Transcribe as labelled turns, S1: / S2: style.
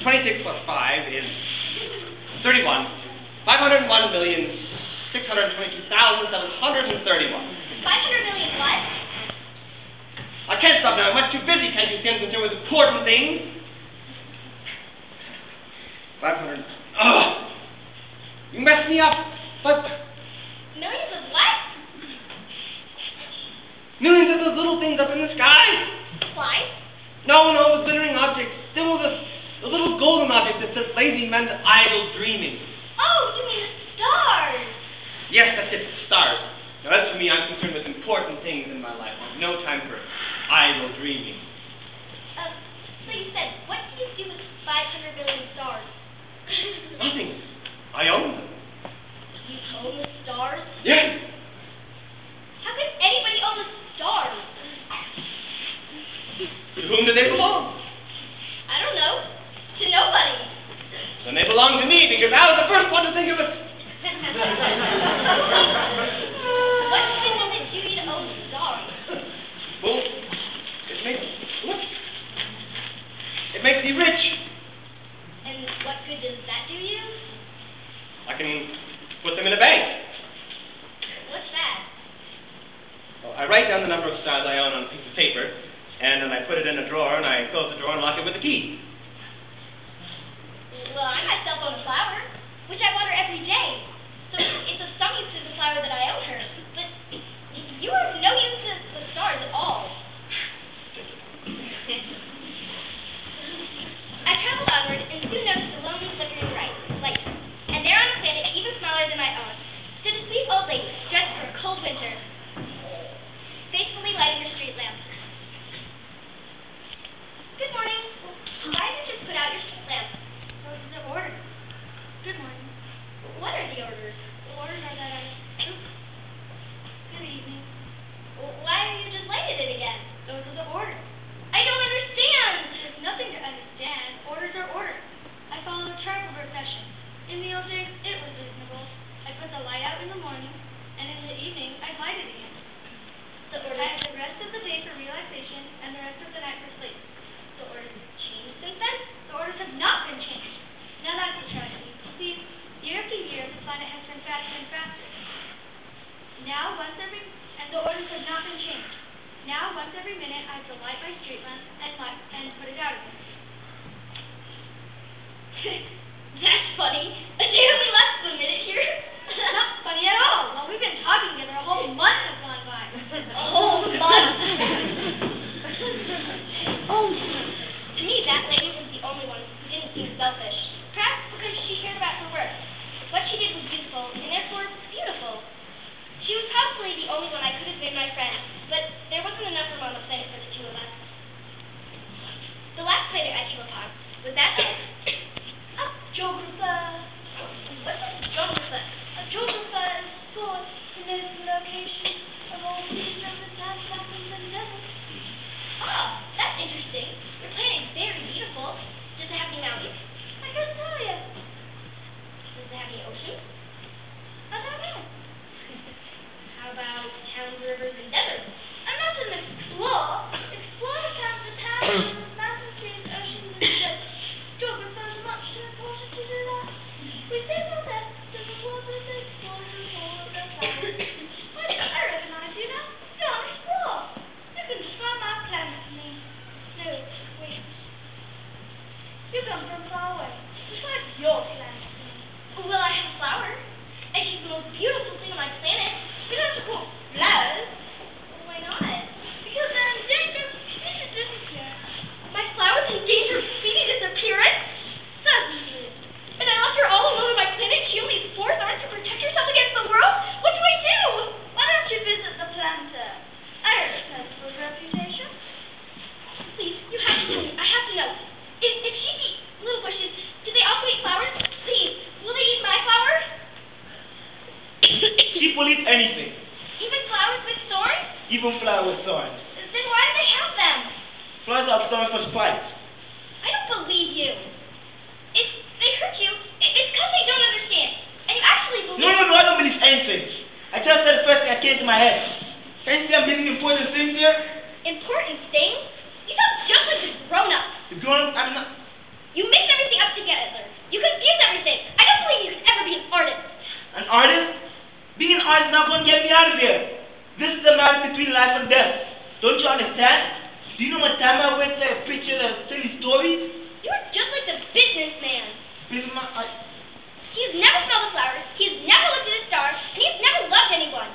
S1: 26 plus 5 is 31. 501,622,731.
S2: 500 million what?
S1: I can't stop now. I'm much too busy, can't you see? I'm concerned with important things. 500. Ugh! You messed me up. But
S2: Millions of what?
S1: millions of those little things up in the sky.
S2: Flies?
S1: No, the glittering objects. Still the little golden object that says lazy men's idle dreaming.
S2: Oh, you mean the stars.
S1: Yes, that's it. Stars. Now, as for me, I'm concerned with important things in my life. I have no time for idle dreaming.
S2: So you said, what do you do with 500 billion stars?
S1: Nothing. I own them.
S2: You own the stars?
S1: Yes.
S2: How could anybody own the stars?
S1: To whom do they belong?
S2: I don't know. To nobody.
S1: Then they belong to me because I was the first one to think of it.
S2: What good does it do you to own stars?
S1: Well, it makes me rich.
S2: And what good does that do you?
S1: I can put them in a bank.
S2: What's that?
S1: Well, I write down the number of stars I own on a piece of paper, and then I put it in a drawer, and I close the drawer and lock it with a key.
S2: Well, I myself own a flower, which I water every day. So it's of some use to the flower that I own her. But you are of no use to the stars at all. I traveled onward and soon noticed a lonely flickering light. And there on a planet even smaller than my own stood a sweet old lady dressed for a cold winter, faithfully lighting her street lamp. Good morning. Why did you just put out your street lamp? Those are the orders. Good morning. What are the orders? The orders are that I... Good evening. Why have you just lighted it again? Those are the orders. I don't understand. There's nothing to understand. Orders are orders. I follow a tribal profession. In the old days, it was reasonable. I put the light out in the morning, and in the evening, I light it again. The order I have the rest of the day for relaxation, and the rest of the night for sleep. The orders have changed since then. The orders have not been changed. Now that's the tragedy. See, year after year, the planet has been faster and faster. Now, and the orders have not been changed. Now, once every minute, I have to light my street lamp and put it out again. That's funny. They only lasted a minute here. Not funny at all. Well, we've been talking together. A whole month has gone by. A whole month. To me, that lady was the only one who didn't seem selfish. Perhaps because she cared about her work. What she did was useful, and therefore beautiful. She was probably the only one I could have made my friend, but there wasn't enough room on the planet for the two of us. The last planet I came upon was that of a geographer. What's a geographer? A geographer is thought to know the location of all things of the time, mountains, and deserts. Oh, that's interesting. Your planet is very beautiful. Does it have any mountains? I can't tell you. Does it have any oceans? I don't know. How about towns, rivers, and deserts? I'm not an explorer. Explorer counts the towns, mountains, seas, oceans, and deserts. Geographers are much too important to do that. We say no less than the world with explorers all of their flowers. I recognize you now. You're an explorer. You can describe my planet to me. No, wait. You come from far away. Describe your planet to me. Well, I have a flower, and she's the most beautiful thing on my planet. We don't have to call flowers. Well, why not? Because they're in danger of speedy disappearance. My flower's in danger of speedy disappearance? Certainly. And I left her all alone on my planet. She only has 4 arms to protect herself against the world? What do I do? Why don't you visit the planter? I heard it has a good reputation. Please, you have to tell me. I have to know. If she eats little bushes, do they also eat flowers? Please, will they eat my flowers?
S1: Sheep will eat anything.
S2: Even flowers with thorns?
S1: Even flowers with thorns.
S2: Then why do they have them?
S1: Flowers have thorns for spite.
S2: I don't believe you. If they hurt you, it's because they don't understand. And you actually believe...
S1: No, I don't believe anything. I just said the first thing that came to my head. Can you see I'm believing important things here?
S2: Important things? You sound just like a grown-up.
S1: The grown-up? I'm not...
S2: You mix everything up
S3: Don't you understand? Do you know what time I went to a preacher to tell his stories?
S2: You're just like the businessman.
S3: Businessman,
S2: He's never smelled a flower, he's never looked at a star, and he's never loved anyone.